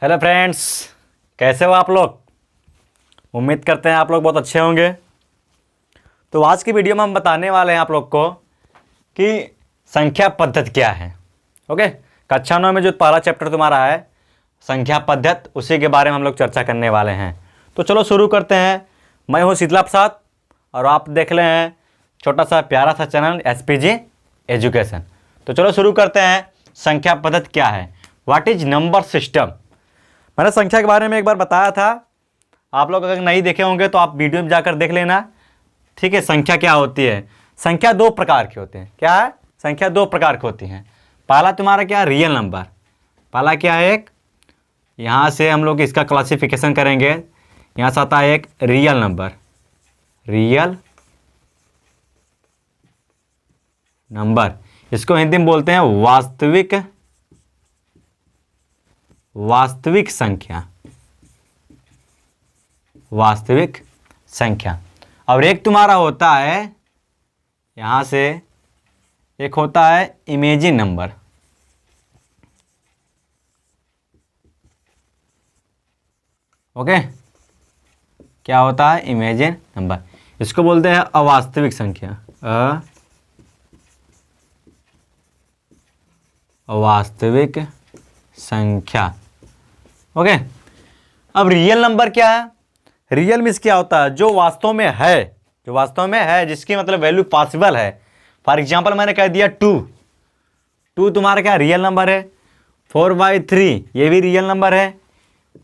Hello friends, कैसे हो आप लोग। उम्मीद करते हैं आप लोग बहुत अच्छे होंगे। तो आज की वीडियो में हम बताने वाले हैं आप लोग को कि संख्या पद्धति क्या है। ओके, कक्षा 9 में जो पहला चैप्टर तुम्हारा है संख्या पद्धति, उसी के बारे में हम लोग चर्चा करने वाले हैं। तो चलो शुरू करते हैं। मैं हूँ शीतला प्रसाद और आप देख रहे हैं छोटा सा प्यारा सा चैनल SPG एजुकेशन। तो चलो शुरू करते हैं। संख्या पद्धति क्या है, व्हाट इज नंबर सिस्टम। मैंने संख्या के बारे में एक बार बताया था, आप लोग अगर नहीं देखे होंगे तो आप वीडियो में जाकर देख लेना। ठीक है, संख्या क्या होती है। संख्या दो प्रकार की होती हैं। क्या है, संख्या दो प्रकार की होती हैं। पहला तुम्हारा क्या है, रियल नंबर। पहला क्या है, एक यहाँ से हम लोग इसका क्लासिफिकेशन करेंगे। यहाँ से आता है एक रियल नंबर, रियल नंबर। इसको हिंदी में बोलते हैं वास्तविक संख्या, वास्तविक संख्या। और एक तुम्हारा होता है यहाँ से, एक होता है इमेजिन नंबर। ओके, क्या होता है, इमेजिन नंबर। इसको बोलते हैं अवास्तविक संख्या, अवास्तविक संख्या। ओके, अब रियल नंबर क्या है। रियल मीन्स क्या होता है, जो वास्तव में है, जो वास्तव में है, जिसकी मतलब वैल्यू पॉसिबल है। फॉर एग्जांपल मैंने कह दिया 2 तुम्हारा क्या रियल नंबर है। 4/3 ये भी रियल नंबर है।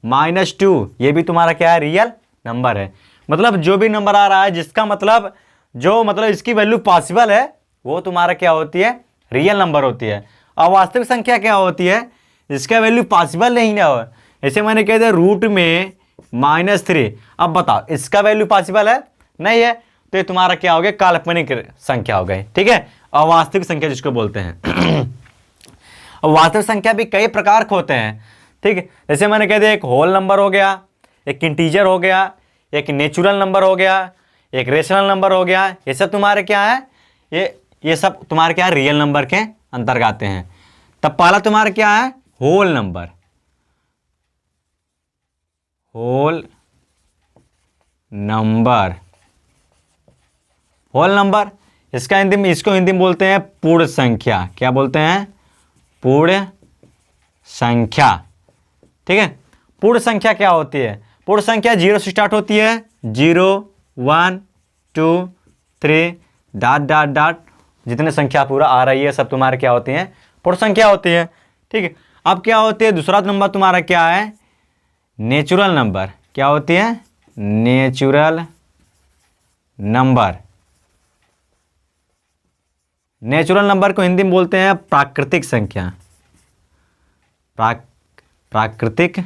-2 ये भी तुम्हारा क्या है, रियल नंबर है। मतलब जो भी नंबर आ रहा है जिसका मतलब इसकी वैल्यू पॉसिबल है, वो तुम्हारा क्या होती है, रियल नंबर होती है। और वास्तविक संख्या क्या होती है, जिसका वैल्यू पॉसिबल नहीं ना हो। जैसे मैंने कह दिया रूट में -3, अब बताओ इसका वैल्यू पॉसिबल है, नहीं है, तो ये तुम्हारा क्या हो गया, काल्पनिक संख्या हो गई। ठीक है, अवास्तविक संख्या जिसको बोलते हैं। अब वास्तविक संख्या भी कई प्रकार के होते हैं। ठीक है, जैसे मैंने कह दिया एक होल नंबर हो गया, एक इंटीजर हो गया, एक नेचुरल नंबर हो गया, एक रेशनल नंबर हो गया। ये सब तुम्हारे क्या है, ये सब तुम्हारे क्या है, रियल नंबर के अंतर्गत आते हैं। तब पहला तुम्हारा क्या है, whole number, whole number, whole number. इसको हिंदी में बोलते हैं पूर्ण संख्या। क्या बोलते हैं, पूर्ण संख्या। ठीक है, पूर्ण संख्या क्या होती है, पूर्ण संख्या 0 से स्टार्ट होती है। 0 1 2 3 डॉट डॉट डॉट, जितने संख्या पूरा आ रही है सब तुम्हारे क्या होती हैं, पूर्ण संख्या होती है। ठीक है, अब क्या होती है, दूसरा नंबर तुम्हारा क्या है, नेचुरल नंबर। क्या होती है, नेचुरल नंबर। नेचुरल नंबर को हिंदी में बोलते हैं प्राकृतिक संख्या, प्राकृतिक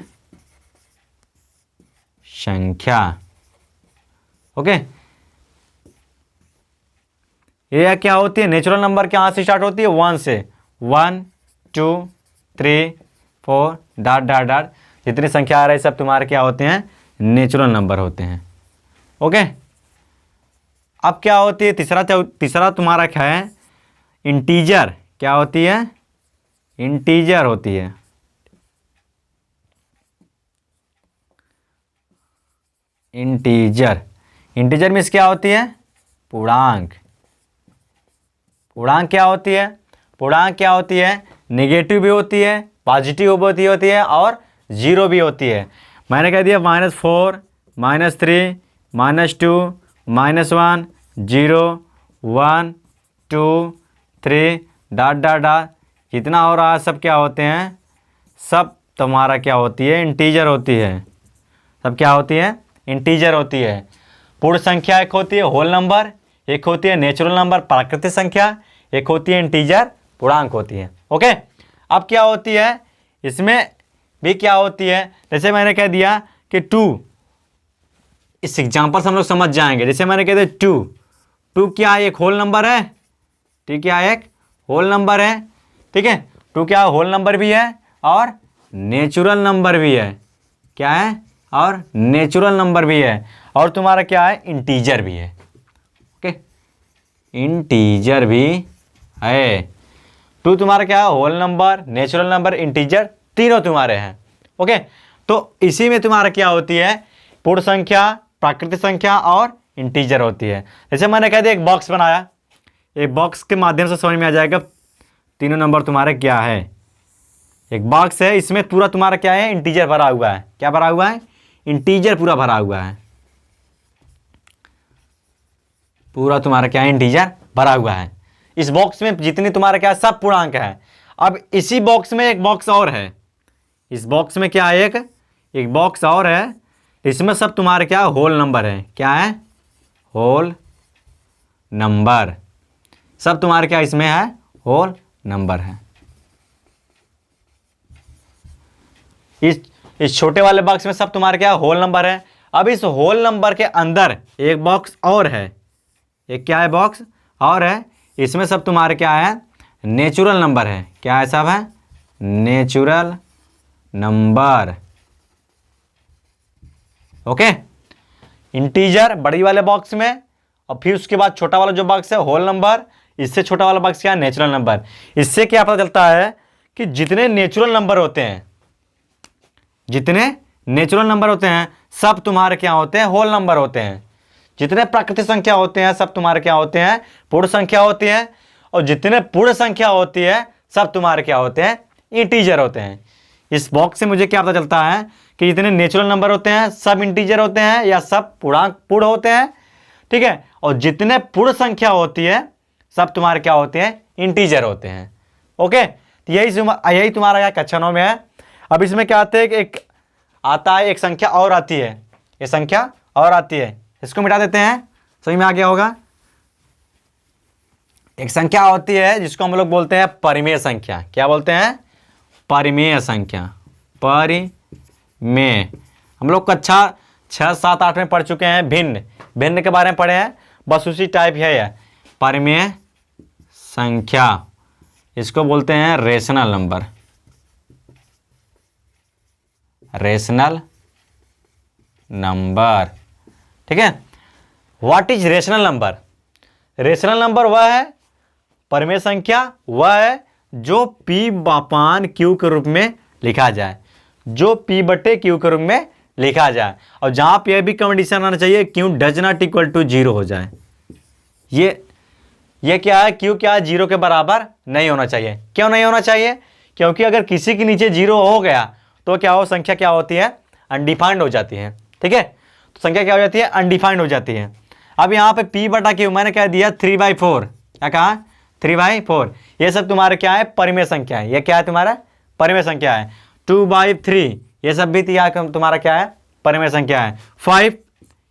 संख्या। ओके, ये क्या होती है, नेचुरल नंबर कहाँ से स्टार्ट होती है, 1 से। 1 2 3 4 डॉट डॉट डॉट, जितनी संख्या आ रही है सब तुम्हारे क्या होते हैं, नेचुरल नंबर होते हैं। ओके, अब क्या होती है, तीसरा तुम्हारा क्या है, इंटीजर। क्या होती है, इंटीजर होती है। इंटीजर मीन्स क्या होती है, पूर्णांक। पूर्णांक क्या होती है, पूर्णांक क्या होती है, नेगेटिव भी होती है, पॉजिटिव भी होती है और जीरो भी होती है। मैंने कह दिया -4 -3 -2 -1 0 1 2 3 डॉट डॉट डॉट, जितना हो रहा है सब क्या होते हैं, सब तुम्हारा क्या होती है, इंटीजर होती है। सब क्या होती है, इंटीजर होती है। पूर्ण संख्या एक होती है होल नंबर, एक होती है नेचुरल नंबर प्राकृतिक संख्या, एक होती है इंटीजर पूर्णांक होती है। ओके, अब क्या होती है, इसमें भी क्या होती है, जैसे मैंने कह दिया कि 2, इस एग्जांपल से हम लोग समझ जाएंगे। जैसे मैंने कह दिया 2 क्या है, एक होल नंबर है। ठीक, क्या है, एक होल नंबर है। ठीक है, 2 क्या होल नंबर भी है और नेचुरल नंबर भी है। क्या है, और नेचुरल नंबर भी है, और तुम्हारा क्या है, इंटीजर भी है। ओके, इंटीजर भी है। 2 तुम्हारा क्या है, whole number, natural number, integer, तीनों तुम्हारे हैं। ओके, तो इसी में तुम्हारा क्या होती है, पूर्ण संख्या, प्राकृतिक संख्या और इंटीजर होती है। जैसे मैंने कह दिया एक बॉक्स बनाया, एक बॉक्स के माध्यम से समझ में आ जाएगा तीनों नंबर तुम्हारे क्या है। एक बॉक्स है, इसमें पूरा तुम्हारा क्या है, इंटीजर भरा हुआ है। क्या भरा हुआ है, इंटीजर पूरा भरा हुआ है, पूरा तुम्हारा क्या है, इंटीजर भरा हुआ है। इस बॉक्स में जितनी तुम्हारा क्या है, सब पूर्णांक है। अब इसी बॉक्स में एक बॉक्स और है, इस बॉक्स में क्या है, एक बॉक्स और है, इसमें सब तुम्हारे क्या होल नंबर है। क्या है, होल नंबर, सब तुम्हारे क्या इसमें है, होल नंबर है। इस छोटे वाले बॉक्स में सब तुम्हारे क्या होल नंबर है। अब इस होल नंबर के अंदर एक बॉक्स और है, एक क्या है, बॉक्स और है, इसमें सब तुम्हारे क्या है, नेचुरल नंबर है। क्या है, सब है नेचुरल नंबर। ओके, इंटीजर बड़ी वाले बॉक्स में, और फिर उसके बाद छोटा वाला जो बॉक्स है होल नंबर, इससे छोटा वाला बॉक्स क्या है, नेचुरल नंबर। इससे क्या पता चलता है कि जितने नेचुरल नंबर होते हैं, जितने नेचुरल नंबर होते हैं सब तुम्हारे क्या होते हैं, होल नंबर होते हैं। जितने प्राकृतिक संख्या होते हैं सब तुम्हारे क्या होते हैं, पूर्ण संख्या होती है। और जितने पूर्ण संख्या होती है सब तुम्हारे क्या होते हैं, इंटीजर होते हैं। इस बॉक्स से मुझे क्या पता चलता है कि जितने नेचुरल नंबर होते हैं सब इंटीजर होते हैं या सब पूर्ण होते हैं, ठीक है। और जितने पूर्ण संख्या होती है सब तुम्हारे क्या होते हैं, इंटीजर होते हैं। ओके, तो यही तुम्हारा कक्षा 9 में है। अब इसमें क्या आता है कि एक आता है, एक संख्या और आती है, ये संख्या और आती है, इसको मिटा देते हैं, समझ में आ गया होगा। एक संख्या होती है जिसको हम लोग बोलते हैं परिमेय संख्या। क्या बोलते हैं, परिमेय संख्या। परिमेय हम लोग कक्षा 6, 7, 8 में पढ़ चुके हैं। भिन्न के बारे में पढ़े हैं, बस उसी टाइप है यह परिमेय संख्या। इसको बोलते हैं रेशनल नंबर, रेशनल नंबर, ठीक है। What is rational number, rational number वह है, परिमेय संख्या वह है जो P अपान Q के रूप में लिखा जाए, जो P बटे Q के रूप में लिखा जाए, और जहां पे यह भी कंडीशन आना चाहिए Q does not equal to 0 हो जाए। ये क्या है, Q क्या है, 0 के बराबर नहीं होना चाहिए। क्यों नहीं होना चाहिए, क्योंकि अगर किसी के नीचे 0 हो गया तो क्या हो, संख्या क्या होती है, अनडिफाइंड हो जाती है, ठीक है। तो संख्या क्या हो जाती है, अनडिफाइंड हो जाती है। अब यहाँ पे P बटा Q मैंने क्या दिया, 3/4, क्या कहा, 3/4। ये सब तुम्हारे क्या है, परिमेय संख्या है। ये क्या है, तुम्हारा परिमेय संख्या है। 2/3 ये सब भी तुम्हारा क्या है, परिमेय संख्या है। 5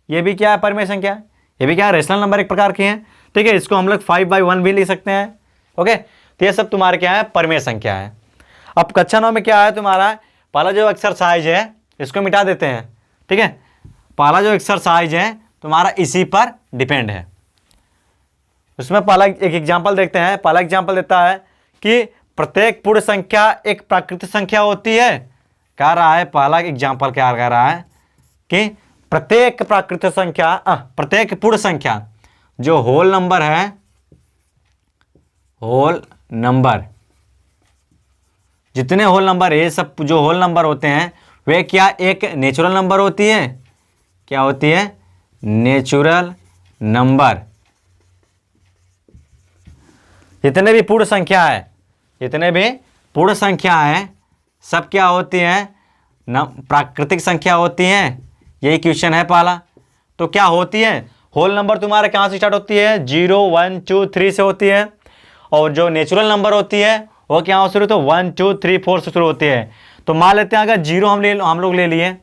ये भी क्या है, परिमेय संख्या है। ये भी क्या है, रेशनल नंबर एक प्रकार के हैं, ठीक है। इसको हम लोग 5/1 भी लिख सकते हैं। ओके, तो ये सब तुम्हारे क्या है, परिमेय संख्या है। अब कक्षा 9 में क्या है तुम्हारा, पहला जो एक्सरसाइज है इसको मिटा देते हैं, ठीक है। पहला जो एक्सरसाइज है तुम्हारा इसी पर डिपेंड है। उसमें पहला एक एग्जांपल देखते हैं। पहला एग्जांपल देता है कि प्रत्येक पूर्ण संख्या एक प्राकृतिक संख्या होती है। कह रहा है पहला एग्जांपल क्या कह रहा है कि प्रत्येक प्राकृतिक संख्या, प्रत्येक पूर्ण संख्या जो होल नंबर है, होल नंबर, जितने होल नंबर है, सब जो होल नंबर होते हैं वे क्या एक नेचुरल नंबर होती है। क्या होती है, नेचुरल नंबर। जितने भी पूर्ण संख्या है, जितने भी पूर्ण संख्या है सब क्या होती हैं, प्राकृतिक संख्या होती हैं। यही क्वेश्चन है पहला। तो क्या होती है, होल नंबर तुम्हारे कहाँ से स्टार्ट होती है, 0, 1, 2, 3 से होती है। और जो नेचुरल नंबर होती है वो क्या शुरू, तो 1, 2, 3, 4 से शुरू होती है। तो मान लेते हैं अगर 0 हम लोग ले लिए,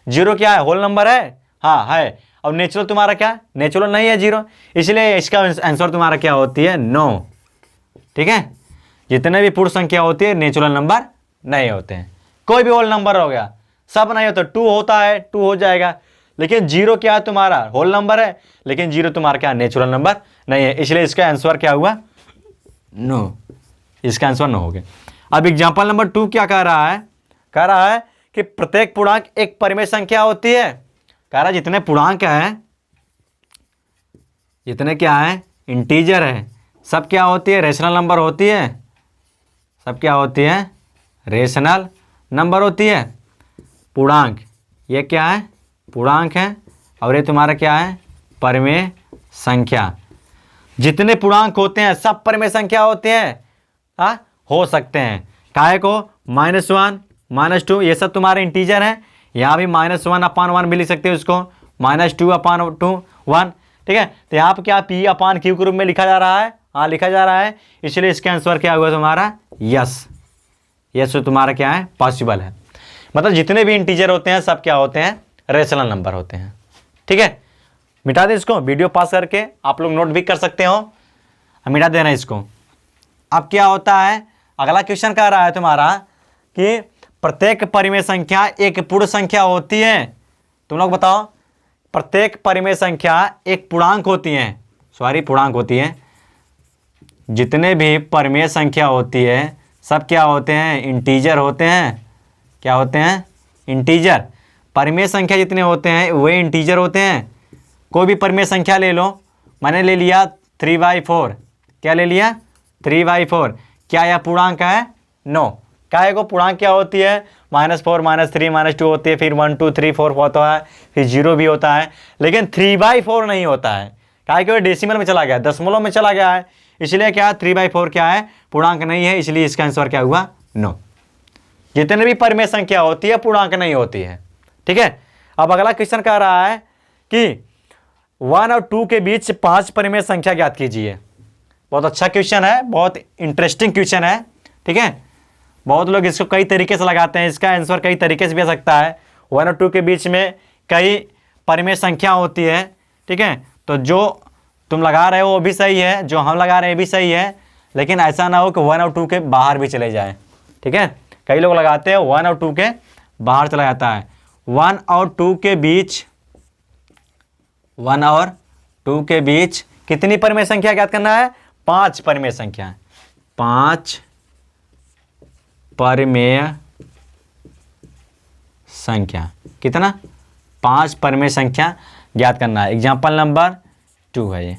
0 क्या है, होल नंबर है, हाँ है। और नेचुरल तुम्हारा क्या, नेचुरल नहीं है 0, इसलिए इसका आंसर तुम्हारा क्या होती है, 9, ठीक है। जितने भी पूर्ण संख्या होती है नेचुरल नंबर नहीं होते हैं। कोई भी होल नंबर हो गया, सब नहीं होता, 2 होता है 2 हो जाएगा, लेकिन 0 क्या है तुम्हारा, होल नंबर है, लेकिन 0 तुम्हारा क्या नेचुरल नंबर नहीं है, इसलिए इसका आंसर क्या हुआ, 9। इसका आंसर 9 हो गया। अब एग्जांपल नंबर 2 क्या कह रहा है, कह रहा है कि प्रत्येक पूर्णांक एक परिमेय संख्या होती है। कह रहा है जितने पूर्णांक है, जितने क्या है, इंटीजर है, सब क्या होती है, रेशनल नंबर होती है। सब क्या होती है, रेशनल नंबर होती है। पूर्णांक, ये क्या है पूर्णांक है, और ये तुम्हारा क्या है परिमेय संख्या। जितने पूर्णांक होते हैं सब परिमेय संख्या होते हैं, हाँ हो सकते हैं। काहे को -1 -2 ये सब तुम्हारे इंटीजर हैं। यहाँ भी -1/1 भी लिख सकते हो इसको, -2/2 1, ठीक है। तो यहाँ पर क्या P/Q के रूप में लिखा जा रहा है, हाँ लिखा जा रहा है, इसलिए इसका आंसर क्या हुआ तुम्हारा यस। यस तो तुम्हारा क्या है पॉसिबल है। मतलब जितने भी इंटीजर होते हैं सब क्या होते हैं रेशनल नंबर होते हैं, ठीक है। मिटा दे इसको, वीडियो पास करके आप लोग नोट भी कर सकते हो, मिटा देना इसको। अब क्या होता है अगला क्वेश्चन कह रहा है तुम्हारा कि प्रत्येक परिमेय संख्या एक पूर्ण संख्या होती है। तुम लोग बताओ, प्रत्येक परिमेय संख्या एक पूर्णांक होती है, सॉरी पूर्णांक होती है। जितने भी परिमेय संख्या होती है सब क्या होते हैं इंटीजर होते हैं। क्या होते हैं इंटीजर। परिमेय संख्या जितने होते हैं वे इंटीजर होते हैं। कोई भी परिमेय संख्या ले लो, मैंने ले लिया 3/4, क्या ले लिया 3/4, क्या यह पूर्णांक है नो। काहे को पूर्णांक क्या होती है -4 -3 -2 होती है, फिर 1 2 3 4 होता है, फिर 0 भी होता है, लेकिन 3/4 नहीं होता है। काहे कि वो डेसिमल में चला गया, दशमलव में चला गया है, इसलिए क्या 3/4 क्या है पूर्णांक नहीं है, इसलिए इसका आंसर क्या हुआ नो। जितने भी परिमेय संख्या होती है पूर्णांक नहीं होती है, ठीक है। अब अगला क्वेश्चन कह रहा है कि 1 और 2 के बीच 5 परिमेय संख्या ज्ञात कीजिए। बहुत अच्छा क्वेश्चन है, बहुत इंटरेस्टिंग क्वेश्चन है, ठीक है। बहुत लोग इसको कई तरीके से लगाते हैं, इसका आंसर कई तरीके से भी आ सकता है। 1 और 2 के बीच में कई परिमेय संख्या होती है, ठीक है। तो जो तुम लगा रहे हो वो भी सही है, जो हम लगा रहे हैं भी सही है, लेकिन ऐसा ना हो कि 1 और 2 के बाहर भी चले जाए, ठीक है। कई लोग लगाते हैं 1 और 2 के बाहर चला जाता है। 1 और 2 के बीच, 1 और 2 के बीच कितनी परिमेय संख्या ज्ञात करना है 5 परिमेय संख्या, 5 परिमेय संख्या, कितना 5 परिमेय संख्या ज्ञात करना है। एग्जाम्पल नंबर 2 है ये।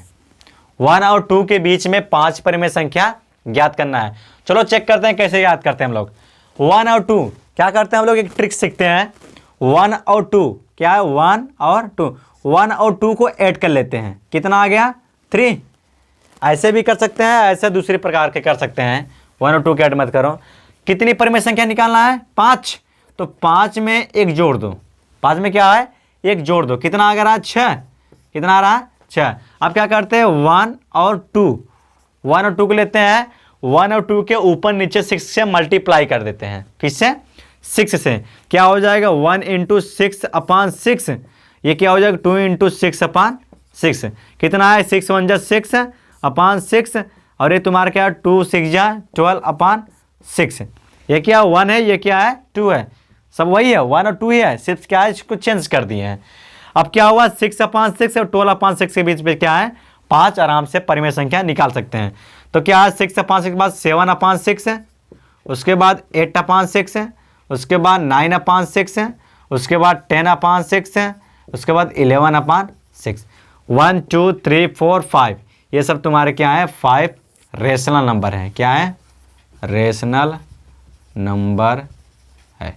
1 और 2 के बीच में 5 परिमेय संख्या ज्ञात करना है। चलो चेक करते हैं कैसे याद करते हैं हम लोग। 1 और 2 क्या करते हैं हम लोग, एक ट्रिक सीखते हैं। 1 और 2 क्या है 1 और 2, 1 और 2 को ऐड कर लेते हैं, कितना आ गया 3। ऐसे भी कर सकते हैं, ऐसे दूसरे प्रकार के कर सकते हैं। 1 और 2 के ऐड मत करो। कितनी परिमेय संख्या निकालना है 5, तो 5 में एक जोड़ दो, 5 में क्या है एक जोड़ दो, कितना आ रहा है 6, कितना आ रहा है 6। अब क्या करते हैं 1 और 2, 1 और 2 को लेते हैं, 1 और 2 के ऊपर नीचे 6 से मल्टीप्लाई कर देते हैं, किससे 6 से। क्या हो जाएगा 1 × 6/6, ये क्या हो जाएगा 2 × 6/6, कितना है 6 1 6/6, और ये तुम्हारा क्या 2 6 12/6। ये क्या 1 है, ये क्या है 2 है, सब वही है 1 और 2 ही है, सिर्फ क्या है इसको चेंज कर दिए हैं। अब क्या हुआ 6/6 और 12/6 के बीच में क्या है 5, आराम से परिमेय संख्या निकाल सकते हैं। तो क्या है 6/6 के बाद 7/6 है, उसके बाद 8/6 है, उसके बाद 9/6 है, उसके बाद 10/6 है, उसके बाद 11/6। 1 2 3 4 5 ये सब तुम्हारे क्या है 5 रेशनल नंबर है। क्या है रेशनल नंबर है।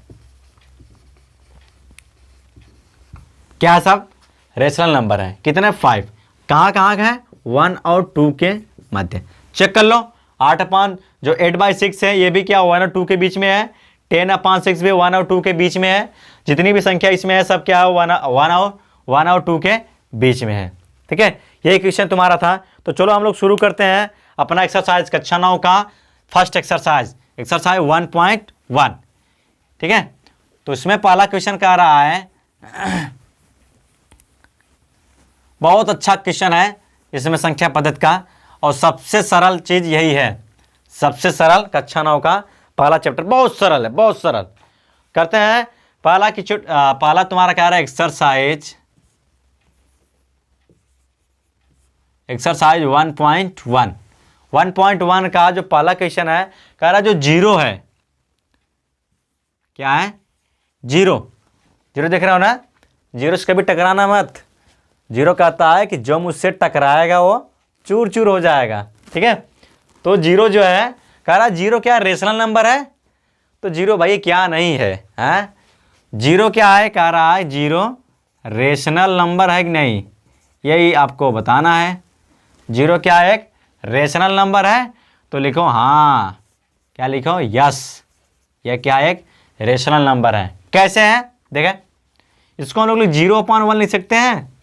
क्या सब रेशनल नंबर है, कितने 5, कहाँ कहाँ है 1 और 2 के मध्य। चेक कर लो 8 जो 8/6 है ये भी क्या 1 और 2 के बीच में है, 10/6 भी 1 और 2 के बीच में है। जितनी भी संख्या इसमें है सब क्या है 1 और 2 के बीच में है, ठीक है। यही क्वेश्चन तुम्हारा था। तो चलो हम लोग शुरू करते हैं अपना एक्सरसाइज कक्षा 9 का फर्स्ट एक्सरसाइज 1.1, ठीक है। तो इसमें पहला क्वेश्चन कह रहा है बहुत अच्छा क्वेश्चन है इसमें संख्या पद्धति का, और सबसे सरल चीज यही है, सबसे सरल कक्षा 9 का पहला चैप्टर बहुत सरल है, बहुत सरल। करते हैं पहला तुम्हारा कह रहा है एक्सरसाइज 1.1। 1.1 का जो पहला क्वेश्चन है कह रहा है जो 0 है, क्या है 0 देख रहे हो ना, 0 से कभी टकराना मत। 0 कहता है कि जो मुझसे टकराएगा वो चूर चूर हो जाएगा, ठीक है। तो 0 जो है कह रहा है 0 क्या रेशनल नंबर है, तो 0 भाई क्या नहीं है, हैं जीरो क्या है, कह रहा है जीरो रेशनल नंबर है कि नहीं, यही आपको बताना है। जीरो क्या है, एक रेशनल नंबर है, तो लिखो हाँ, क्या लिखो, यस, यह क्या है, एक रेशनल नंबर है। कैसे है देखें, इसको हम लोग 0/1 लिख सकते हैं,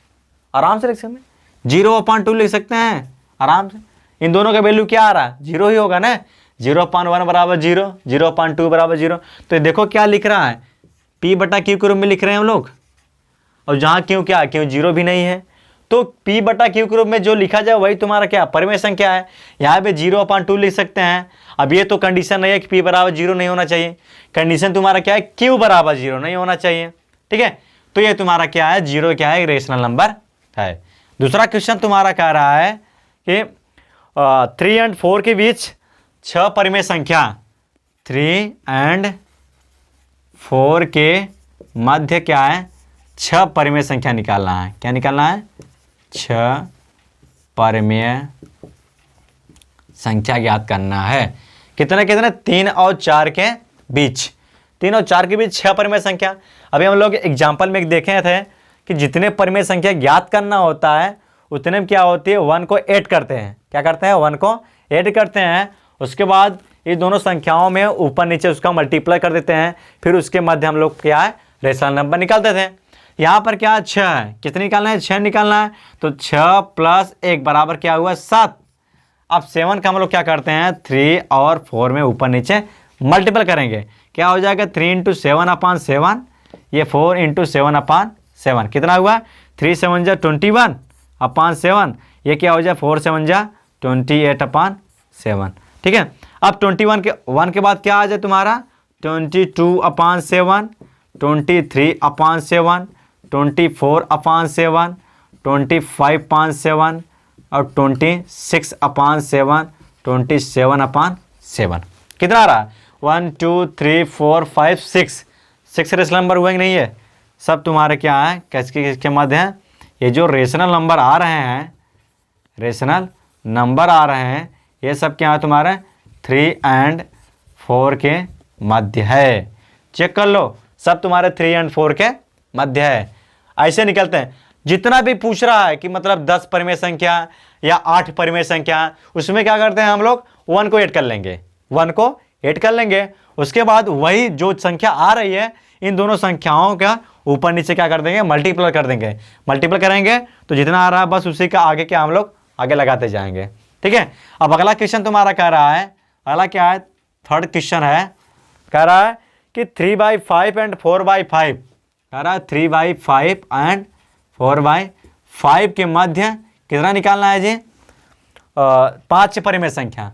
आराम से लिख सकते हैं। 0/2 लिख सकते हैं आराम से। इन दोनों का वैल्यू क्या आ रहा है, जीरो ही होगा ना। 0/1 बराबर 0, 0/2 बराबर 0। तो देखो क्या लिख रहा है, P/Q के रूप में लिख रहे हैं हम लोग। और जहाँ क्यों क्या, क्यों जीरो भी नहीं है, तो P/Q के रूप में जो लिखा जाए वही तुम्हारा क्या परिमेय संख्या है। यहाँ पे 0/2 लिख सकते हैं। अब ये तो कंडीशन नहीं है कि P बराबर 0 नहीं होना चाहिए, कंडीशन तुम्हारा क्या है, Q बराबर 0 नहीं होना चाहिए। ठीक है, तो ये तुम्हारा क्या है, जीरो क्या है, रेशनल नंबर है। दूसरा क्वेश्चन तुम्हारा कह रहा है कि 3 और 4 के बीच 6 परिमेय संख्या, 3 और 4 के मध्य क्या है, 6 परिमेय संख्या निकालना है। क्या निकालना है, 6 परिमेय संख्या ज्ञात करना है। कितने कितने, 3 और 4 के बीच, 3 और 4 के बीच 6 परिमेय संख्या। अभी हम लोग एग्जाम्पल में देखे थे कि जितने परिमेय संख्या ज्ञात करना होता है उतने में क्या होती है, 1 को ऐड करते हैं। क्या करते हैं, 1 को ऐड करते हैं। उसके बाद ये दोनों संख्याओं में ऊपर नीचे उसका मल्टीप्लाई कर देते हैं, फिर उसके मध्य हम लोग क्या है, रेशनल नंबर निकालते थे। यहाँ पर क्या 6 है, कितने निकालना है, 6 निकालना है। तो 6 + 1 बराबर क्या हुआ, 7। अब 7 का हम लोग क्या करते हैं, 3 और 4 में ऊपर नीचे मल्टीपल करेंगे। क्या हो जाएगा, 3 × 7/7, ये 4 × 7/7 कितना हुआ, 3 7 जा 21/7, ये क्या हो जाए, 4 7 जा 28/7। ठीक है, अब 21 के 1 के बाद क्या आ जाए तुम्हारा, 22/7, 23/7, 24/7, 25/7 और 26/7, 27/7। कितना आ रहा है, 1 2 3 4 5 6 रेशनल नंबर हुए कि नहीं है, सब तुम्हारे क्या है, किसके मध्य हैं, ये जो रेशनल नंबर आ रहे हैं, रेशनल नंबर आ रहे हैं, ये सब क्या है तुम्हारे 3 और 4 के मध्य है। चेक कर लो, सब तुम्हारे 3 और 4 के मध्य है। ऐसे निकलते हैं। जितना भी पूछ रहा है कि मतलब 10 परिमेय संख्या या 8 परिमेय संख्या, उसमें क्या करते हैं हम लोग, 1 को ऐड कर लेंगे, 1 को ऐड कर लेंगे। उसके बाद वही जो संख्या आ रही है, इन दोनों संख्याओं का ऊपर नीचे क्या कर देंगे, मल्टीप्लाई कर देंगे। मल्टीप्लाई करेंगे तो जितना आ रहा है बस उसी का आगे क्या हम लोग आगे लगाते जाएंगे। ठीक है, अब अगला क्वेश्चन तुम्हारा कह रहा है, अगला क्या है, थर्ड क्वेश्चन है, कह रहा है कि 3/5 और 4/5, कह रहा है 3/5 और 4/5 के मध्य कितना निकालना है जी, 5 परिमेय संख्या।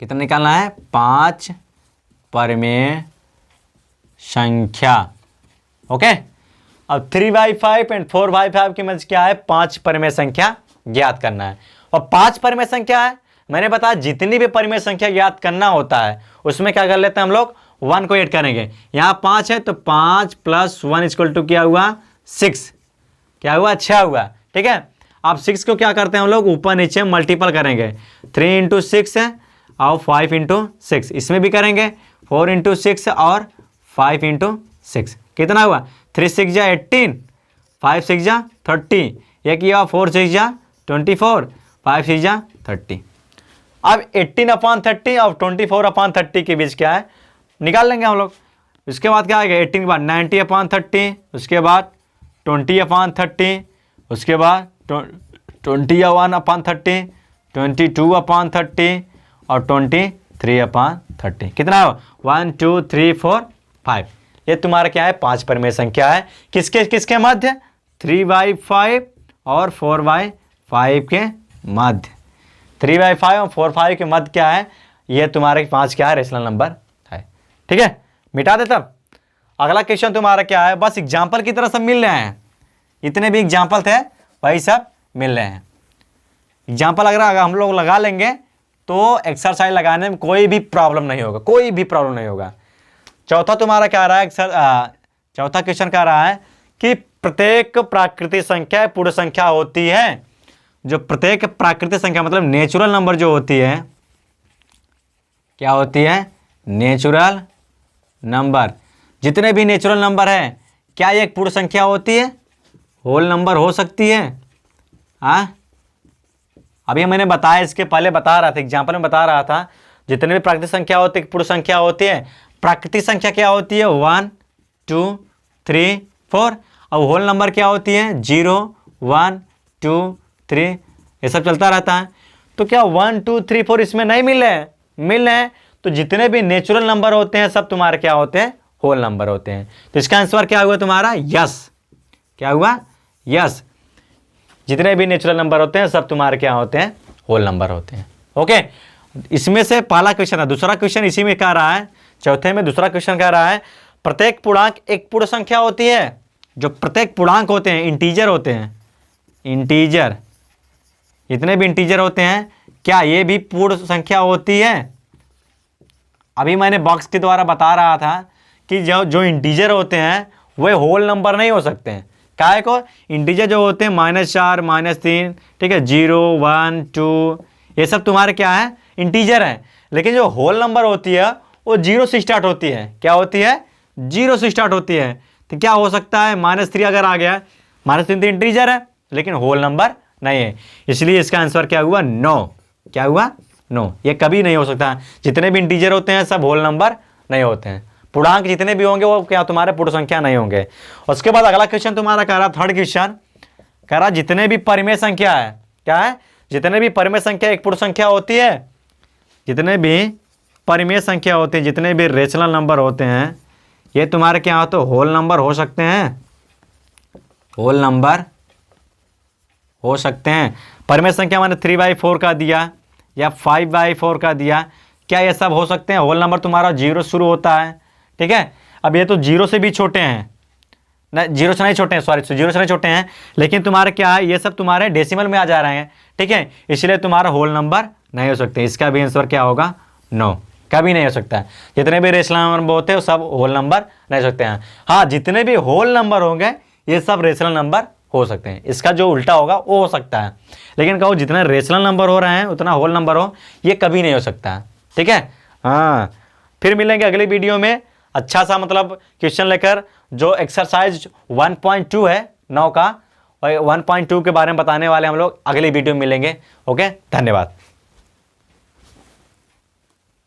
कितना निकालना है, 5 परिमेय संख्या। ओके, अब 3/5 और 4/5 के मध्य क्या है, 5 परिमेय संख्या ज्ञात करना है। और 5 परिमेय संख्या है, मैंने बताया जितनी भी परिमेय संख्या ज्ञात करना होता है उसमें क्या कर लेते हैं हम लोग, 1 को ऐड करेंगे। यहाँ 5 है तो 5 + 1 = क्या हुआ, 6। क्या हुआ, 6 हुआ। ठीक है, अब 6 को क्या करते हैं हम लोग, ऊपर नीचे मल्टीपल करेंगे। 3 × 6 है और 5 × 6, इसमें भी करेंगे 4 × 6 और 5 × 6, कितना हुआ, 3 6 जा 18, 5 6 जा 30, ये किया 4 6 जा 24, 5 6 जा 30। अब 18/30 और 24/30 के बीच क्या है, निकाल लेंगे हम लोग। उसके बाद क्या आएगा, 18 के बाद 90/30, उसके बाद 20/30, उसके बाद 21/30, 22/30 और 23/30। कितना है, 1 2 3 4 5। ये तुम्हारा क्या है, 5 परिमेय संख्या है। किसके किसके मध्य, 3/5 और 4/5 के मध्य। 3/5 और 4/5 के मध्य क्या है, ये तुम्हारे 5 क्या है, रेशनल नंबर है। ठीक है, मिटा दे। तब अगला क्वेश्चन तुम्हारा क्या है, बस एग्जाम्पल की तरह सब मिल रहे हैं, इतने भी एग्जाम्पल थे वही सब मिल रहे हैं। एग्जाम्पल अगर हम लोग लगा लेंगे तो एक्सरसाइज लगाने में कोई भी प्रॉब्लम नहीं होगा, कोई भी प्रॉब्लम नहीं होगा। चौथा तुम्हारा क्या रहा है, चौथा क्वेश्चन क्या रहा है कि प्रत्येक प्राकृतिक संख्या पूर्ण संख्या होती है। जो प्रत्येक प्राकृतिक संख्या मतलब नेचुरल नंबर जो होती है, क्या होती है, नेचुरल नंबर। जितने भी नेचुरल नंबर है क्या ये एक पूर्ण संख्या होती है, होल नंबर हो सकती है? हाँ, अभी मैंने बताया, इसके पहले बता रहा था, एग्जाम्पल में बता रहा था, जितने भी प्राकृतिक संख्या होती है पूर्ण संख्या होती है। प्राकृतिक संख्या क्या होती है? 1 2 3 4। अब होल नंबर क्या होती है? 0 1 2 3, ये सब चलता रहता है। तो क्या 1 2 3 4 इसमें नहीं मिल रहे हैं? मिल रहे हैं। तो जितने भी नेचुरल नंबर होते हैं सब तुम्हारे क्या होते हैं? होल नंबर होते हैं। तो इसका आंसर क्या हुआ तुम्हारा? यस। क्या हुआ? यस। जितने भी नेचुरल नंबर होते हैं सब तुम्हारे क्या होते हैं? होल नंबर होते हैं। ओके, इसमें से पहला क्वेश्चन है। दूसरा क्वेश्चन इसी में कह रहा है, चौथे में दूसरा क्वेश्चन कह रहा है, प्रत्येक पूर्णांक एक पूर्ण संख्या होती है। जो प्रत्येक पूर्णांक होते हैं, इंटीजर होते हैं, इंटीजर, जितने भी इंटीजर होते हैं क्या ये भी पूर्ण संख्या होती है? अभी मैंने बॉक्स के द्वारा बता रहा था कि जो इंटीजर होते हैं वे होल नंबर नहीं हो सकते हैं। काहे को? इंटीजर जो होते हैं -4 -3, ठीक है, 0 1 2, ये सब तुम्हारे क्या है? इंटीजर हैं। लेकिन जो होल नंबर होती है वो 0 से स्टार्ट होती है। क्या होती है? 0 से स्टार्ट होती है। तो क्या हो सकता है? -3 अगर आ गया, -3 तो इंटीजर है लेकिन होल नंबर नहीं है, इसलिए इसका आंसर क्या हुआ? नो। क्या हुआ? नो। ये कभी नहीं हो सकता। जितने भी इंटीजर होते हैं सब होल नंबर नहीं होते हैं। पूर्णांक जितने भी होंगे वो क्या तुम्हारे पूर्ण संख्या नहीं होंगे। उसके बाद अगला क्वेश्चन तुम्हारा कह रहा, थर्ड क्वेश्चन कह रहा, जितने भी परिमेय संख्या है, क्या है? जितने भी परिमेय संख्या एक पूर्ण संख्या होती है। जितने भी परिमेय संख्या होती है, जितने भी रेशनल नंबर होते हैं, ये तुम्हारे क्या होते हैं? होल नंबर हो सकते हैं। होल नंबर हो सकते हैं। परिमेय संख्या मैंने 3/4 का दिया या 5/4 का दिया, क्या ये सब हो सकते हैं? होल नंबर तुम्हारा 0 शुरू होता है, ठीक है। अब ये तो 0 से भी छोटे हैं ना, 0 से नहीं छोटे हैं, सॉरी 0 से नहीं छोटे हैं, लेकिन तुम्हारे क्या है? ये सब तुम्हारे डेसिमल में आ जा रहे हैं, ठीक है, इसलिए तुम्हारा होल नंबर नहीं हो सकते। इसका भी आंसर क्या होगा? नो। कभी नहीं हो सकता है। जितने भी रेशनल नंबर होते हैं वो सब होल नंबर नहीं हो सकते हैं। हाँ, जितने भी होल नंबर होंगे ये सब रेशनल नंबर हो सकते हैं। इसका जो उल्टा होगा वो हो सकता है, लेकिन कहो जितने रेशनल नंबर हो रहे हैं उतना होल नंबर हो, ये कभी नहीं हो सकता है, ठीक है। हाँ, फिर मिलेंगे अगली वीडियो में अच्छा सा मतलब क्वेश्चन लेकर, जो एक्सरसाइज 1.2 है 9 का, और 1.2 के बारे में बताने वाले हम लोग अगली वीडियो में मिलेंगे। ओके, धन्यवाद।